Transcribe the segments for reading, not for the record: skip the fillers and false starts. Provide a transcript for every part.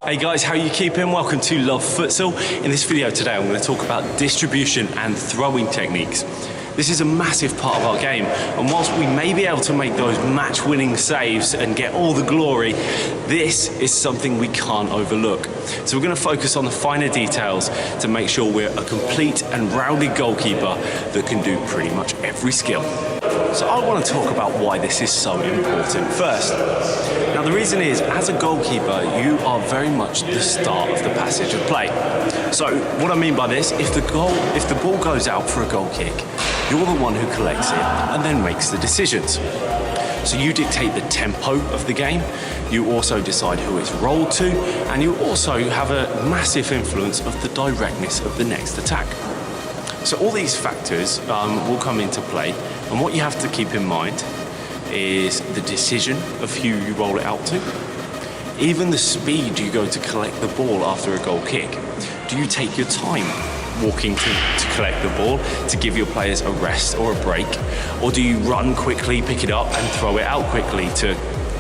Hey guys, how you keeping? Welcome to Love Futsal. In this video today, I'm going to talk about distribution and throwing techniques. This is a massive part of our game, and whilst we may be able to make those match-winning saves and get all the glory, this is something we can't overlook. So we're going to focus on the finer details to make sure we're a complete and rounded goalkeeper that can do pretty much every skill. So I want to talk about why this is so important first. Now the reason is, as a goalkeeper, you are very much the start of the passage of play. So what I mean by this, if the ball goes out for a goal kick, you're the one who collects it and then makes the decisions. So you dictate the tempo of the game, you also decide who it's rolled to, and you also have a massive influence of the directness of the next attack. So all these factors will come into play, and what you have to keep in mind is the decision of who you roll it out to, even the speed you go to collect the ball after a goal kick. Do you take your time walking to collect the ball to give your players a rest or a break, or do you run quickly, pick it up and throw it out quickly to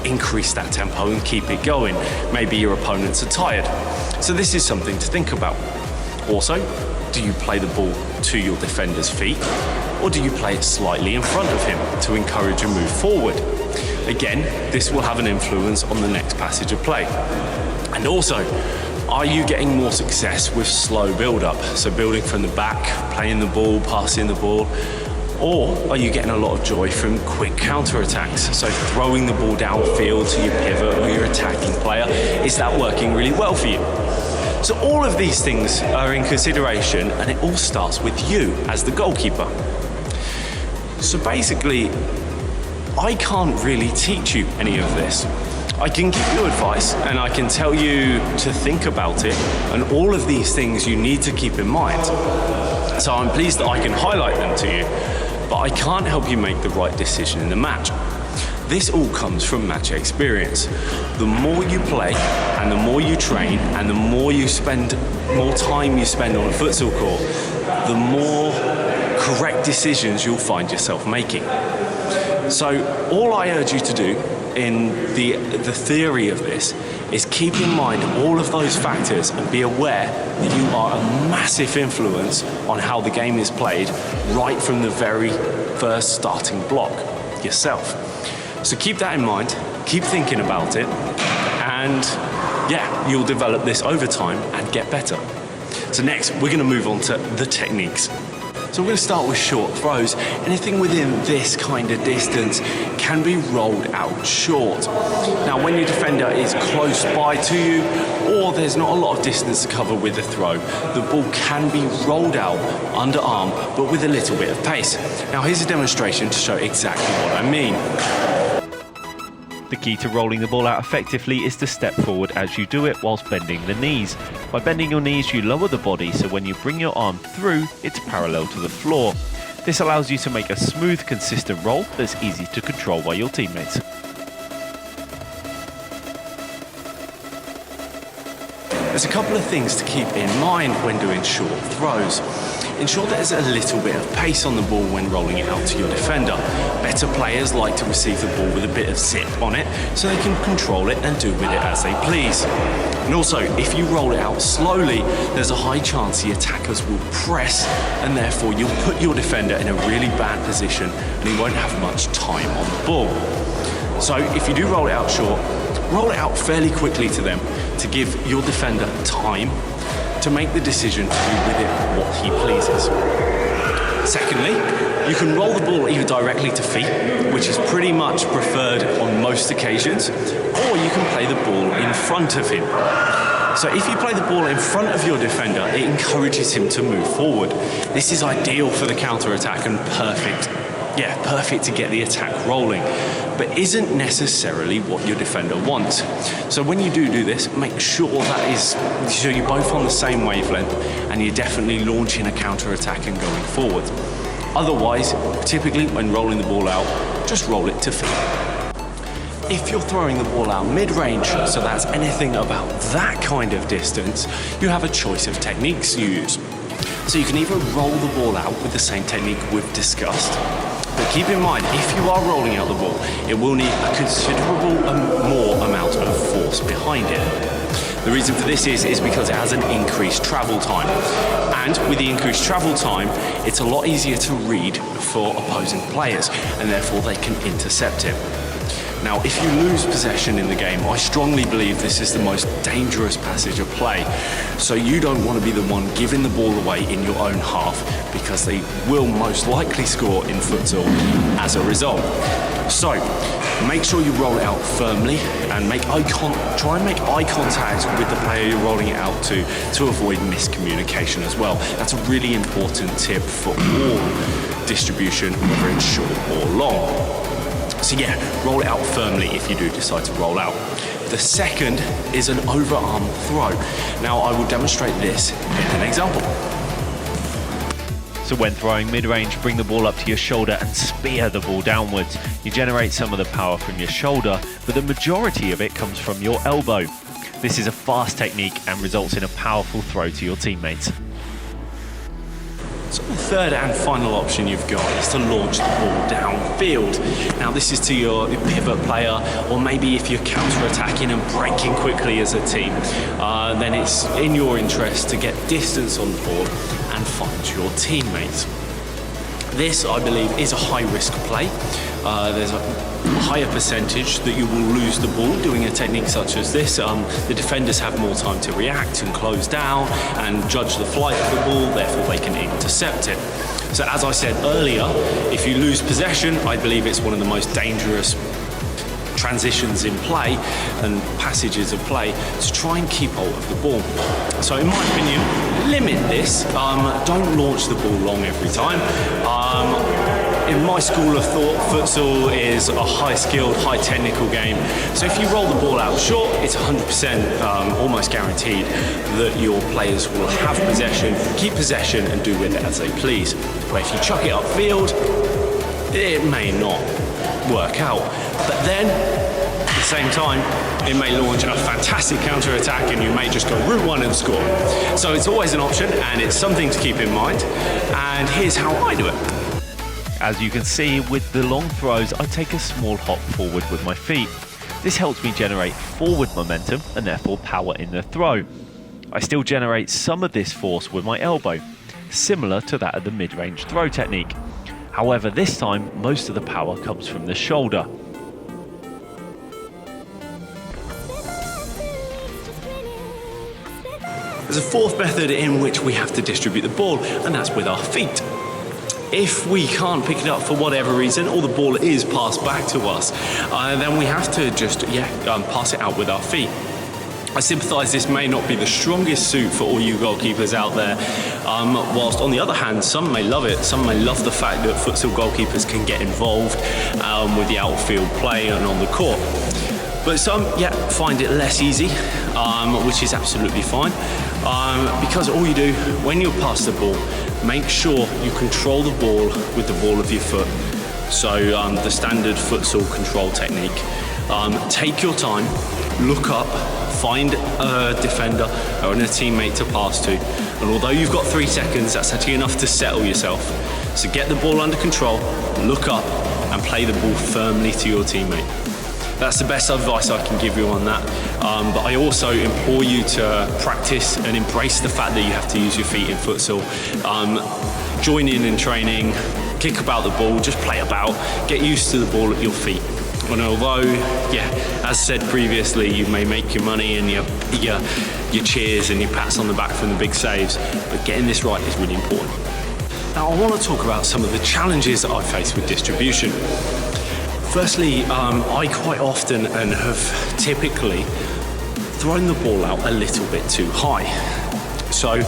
increase that tempo and keep it going? Maybe your opponents are tired. So this is something to think about. Also, do you play the ball to your defender's feet, or do you play it slightly in front of him to encourage a move forward? Again, this will have an influence on the next passage of play. And also, are you getting more success with slow build-up? So building from the back, playing the ball, passing the ball, or are you getting a lot of joy from quick counter-attacks? So throwing the ball downfield to your pivot or your attacking player, is that working really well for you? So all of these things are in consideration, and it all starts with you as the goalkeeper. So basically, I can't really teach you any of this. I can give you advice and I can tell you to think about it, and all of these things you need to keep in mind. So I'm pleased that I can highlight them to you, but I can't help you make the right decision in the match. This all comes from match experience. The more you play and the more you train and the more time you spend on a futsal court, the more correct decisions you'll find yourself making. So all I urge you to do in the theory of this is keep in mind all of those factors and be aware that you are a massive influence on how the game is played right from the very first starting block yourself. So keep that in mind, keep thinking about it, and yeah, you'll develop this over time and get better. So next, we're going to move on to the techniques. So we're going to start with short throws. Anything within this kind of distance can be rolled out short. Now, when your defender is close by to you, or there's not a lot of distance to cover with the throw, the ball can be rolled out underarm, but with a little bit of pace. Now, here's a demonstration to show exactly what I mean. The key to rolling the ball out effectively is to step forward as you do it whilst bending the knees. By bending your knees, you lower the body, so when you bring your arm through, it's parallel to the floor. This allows you to make a smooth, consistent roll that's easy to control by your teammates. There's a couple of things to keep in mind when doing short throws. Ensure there's a little bit of pace on the ball when rolling it out to your defender. Better players like to receive the ball with a bit of zip on it so they can control it and do with it as they please. And also, if you roll it out slowly, there's a high chance the attackers will press, and therefore you'll put your defender in a really bad position and he won't have much time on the ball. So if you do roll it out short, roll it out fairly quickly to them to give your defender time to make the decision to do with it what he pleases. Secondly, you can roll the ball either directly to feet, which is pretty much preferred on most occasions, or you can play the ball in front of him. So if you play the ball in front of your defender, it encourages him to move forward. This is ideal for the counter-attack and perfect to get the attack rolling, but isn't necessarily what your defender wants. So when you do this, make sure so you're both on the same wavelength and you're definitely launching a counter-attack and going forward. Otherwise, typically when rolling the ball out, just roll it to feet. If you're throwing the ball out mid-range, so that's anything about that kind of distance, you have a choice of techniques you use. So you can either roll the ball out with the same technique we've discussed, But keep in mind, if you are rolling out the ball, it will need a considerable more amount of force behind it. The reason for this is because it has an increased travel time. And with the increased travel time, it's a lot easier to read for opposing players, and therefore they can intercept it. Now, if you lose possession in the game, I strongly believe this is the most dangerous passage of play. So you don't want to be the one giving the ball away in your own half, because they will most likely score in futsal as a result. So make sure you roll it out firmly and try and make eye contact with the player you're rolling it out to avoid miscommunication as well. That's a really important tip for all distribution, whether it's short or long. So yeah, roll it out firmly if you do decide to roll out. The second is an overarm throw. Now I will demonstrate this in an example. So when throwing mid-range, bring the ball up to your shoulder and spear the ball downwards. You generate some of the power from your shoulder, but the majority of it comes from your elbow. This is a fast technique and results in a powerful throw to your teammates. So the third and final option you've got is to launch the ball downfield. Now this is to your pivot player, or maybe if you're counter-attacking and breaking quickly as a team, then it's in your interest to get distance on the ball and find your teammates. This, I believe, is a high-risk play. There's a higher percentage that you will lose the ball doing a technique such as this. The defenders have more time to react and close down and judge the flight of the ball, therefore they can intercept it. So as I said earlier, if you lose possession, I believe it's one of the most dangerous transitions in play and passages of play to try and keep hold of the ball. So in my opinion, limit this. Don't launch the ball long every time. In my school of thought, futsal is a high-skilled, high-technical game. So if you roll the ball out short, it's 100% almost guaranteed that your players will have possession, keep possession, and do with it as they please. But if you chuck it upfield, it may not work out. But then, at the same time, it may launch a fantastic counter-attack and you may just go route one and score. So it's always an option and it's something to keep in mind. And here's how I do it. As you can see, with the long throws, I take a small hop forward with my feet. This helps me generate forward momentum and therefore power in the throw. I still generate some of this force with my elbow, similar to that of the mid-range throw technique. However, this time, most of the power comes from the shoulder. There's a fourth method in which we have to distribute the ball, and that's with our feet. If we can't pick it up for whatever reason, or the ball is passed back to us, then we have to just pass it out with our feet. I sympathise this may not be the strongest suit for all you goalkeepers out there, whilst on the other hand, some may love it. Some may love the fact that futsal goalkeepers can get involved with the outfield play and on the court. But some, find it less easy, which is absolutely fine, because all you do when you pass the ball, make sure you control the ball with the ball of your foot. So the standard futsal control technique. Take your time, look up, find a defender or a teammate to pass to. And although you've got 3 seconds, that's actually enough to settle yourself. So get the ball under control, look up and play the ball firmly to your teammate. That's the best advice I can give you on that. But I also implore you to practice and embrace the fact that you have to use your feet in futsal. Join in training, kick about the ball, just play about, get used to the ball at your feet. And although, as said previously, you may make your money and your cheers and your pats on the back from the big saves, but getting this right is really important. Now I want to talk about some of the challenges that I face with distribution. Firstly, I quite often and have typically thrown the ball out a little bit too high. So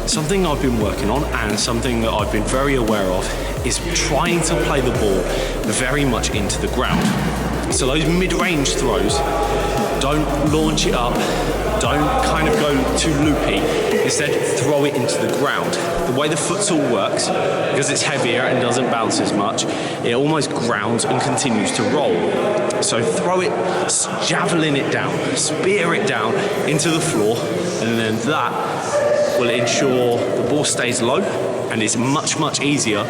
something I've been working on and something that I've been very aware of is trying to play the ball very much into the ground. So those mid-range throws, don't launch it up, don't kind of go too loopy, instead throw it into the ground. The way the futsal works, because it's heavier and doesn't bounce as much, it almost grounds and continues to roll. So throw it, javelin it down, spear it down into the floor, and then that will ensure the ball stays low and is much, much easier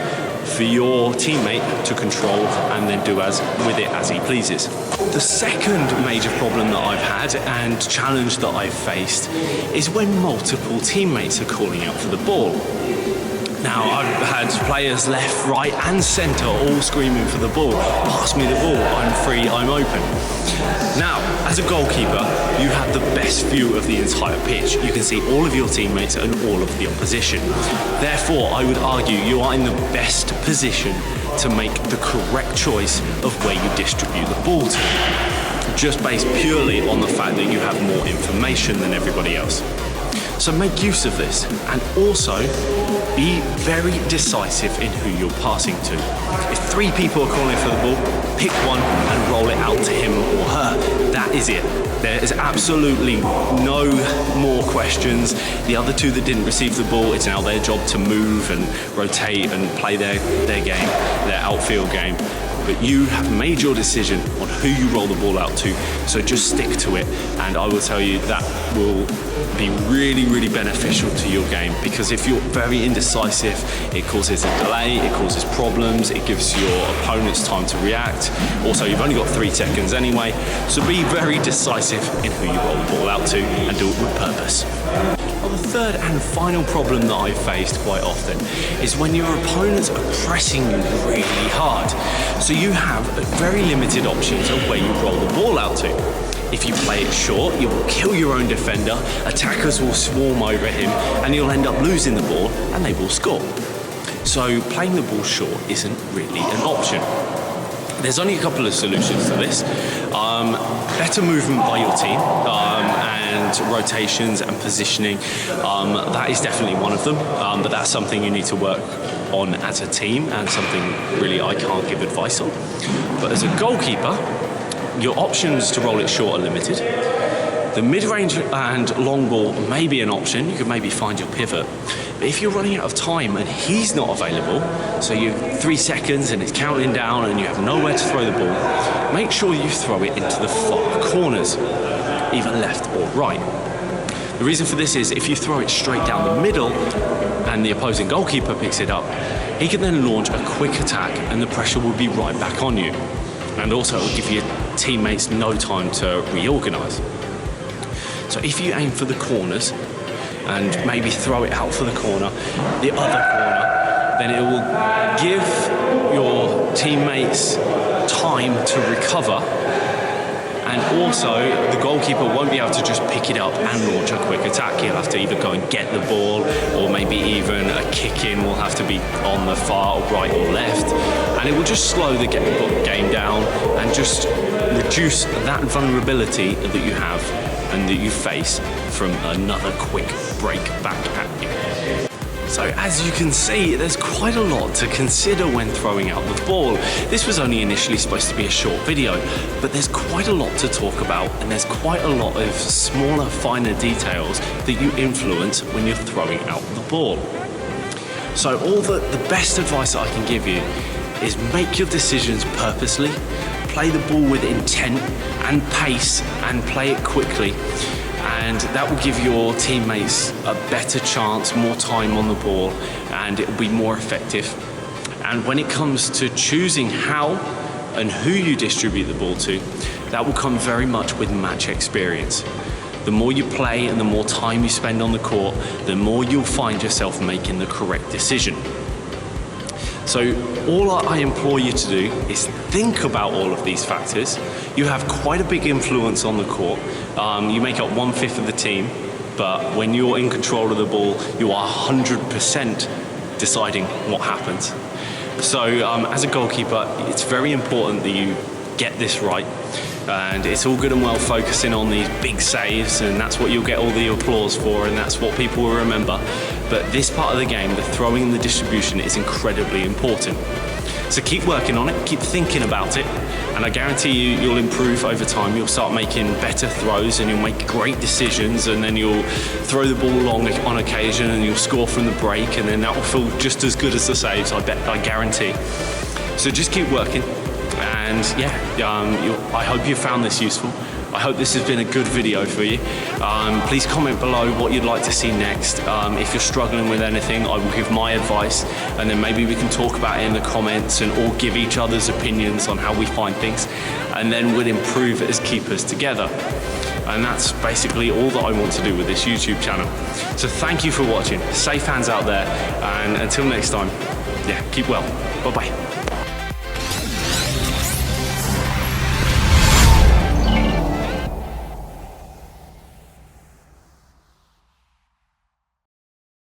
for your teammate to control and then do with it as he pleases. The second major problem that I've had and challenge that I've faced is when multiple teammates are calling out for the ball. Now, I've had players left, right and centre all screaming for the ball. Pass me the ball, I'm free, I'm open. Now, as a goalkeeper, you have the best view of the entire pitch. You can see all of your teammates and all of the opposition. Therefore, I would argue you are in the best position to make the correct choice of where you distribute the ball to, just based purely on the fact that you have more information than everybody else. So make use of this, and also be very decisive in who you're passing to. If 3 people are calling for the ball, pick one and roll it out to him or her. That is it. There is absolutely no more questions. The other 2 that didn't receive the ball, it's now their job to move and rotate and play their game, their outfield game. But you have made your decision on who you roll the ball out to, so just stick to it, and I will tell you that will be really, really beneficial to your game, because if you're very indecisive, it causes a delay, it causes problems, it gives your opponents time to react. Also, you've only got 3 seconds anyway, so be very decisive in who you roll the ball out to and do it with purpose. Well, the third and final problem that I've faced quite often is when your opponents are pressing you really hard. So you have very limited options of where you roll the ball out to. If you play it short, you will kill your own defender, attackers will swarm over him, and you'll end up losing the ball and they will score. So playing the ball short isn't really an option. There's only a couple of solutions to this. Better movement by your team and rotations and positioning. That is definitely one of them, but that's something you need to work on as a team and something really I can't give advice on. But as a goalkeeper, your options to roll it short are limited. The mid-range and long ball may be an option. You could maybe find your pivot. But if you're running out of time and he's not available, so you have 3 seconds and it's counting down and you have nowhere to throw the ball, make sure you throw it into the far corners, either left or right. The reason for this is if you throw it straight down the middle and the opposing goalkeeper picks it up, he can then launch a quick attack and the pressure will be right back on you. And also it will give your teammates no time to reorganise. So if you aim for the corners and maybe throw it out for the corner, the other corner, then it will give your teammates time to recover, and also the goalkeeper won't be able to just pick it up and launch a quick attack. He'll have to either go and get the ball, or maybe even a kick in will have to be on the far or right or left, and it will just slow the game down and just reduce that vulnerability that you have and that you face from another quick break back at you. So as you can see, there's quite a lot to consider when throwing out the ball. This was only initially supposed to be a short video, but there's quite a lot to talk about, and there's quite a lot of smaller, finer details that you influence when you're throwing out the ball. So the best advice that I can give you is make your decisions purposely, play the ball with intent and pace, and play it quickly. And that will give your teammates a better chance, more time on the ball, and it will be more effective. And when it comes to choosing how and who you distribute the ball to, that will come very much with match experience. The more you play and the more time you spend on the court, the more you'll find yourself making the correct decision. So all I implore you to do is think about all of these factors. You have quite a big influence on the court. You make up 1/5 of the team, but when you're in control of the ball, you are 100% deciding what happens. So as a goalkeeper, it's very important that you get this right. And it's all good and well focusing on these big saves, and that's what you'll get all the applause for, and that's what people will remember. But this part of the game, the throwing and the distribution, is incredibly important. So keep working on it, keep thinking about it, and I guarantee you'll improve over time. You'll start making better throws and you'll make great decisions, and then you'll throw the ball long on occasion and you'll score from the break, and then that will feel just as good as the saves, I guarantee. So just keep working. And yeah, I hope you found this useful. I hope this has been a good video for you. Please comment below what you'd like to see next. If you're struggling with anything, I will give my advice, and then maybe we can talk about it in the comments and all give each other's opinions on how we find things, and then we'll improve as keepers together. And that's basically all that I want to do with this YouTube channel. So thank you for watching. Safe hands out there, and until next time, yeah, keep well. Bye-bye.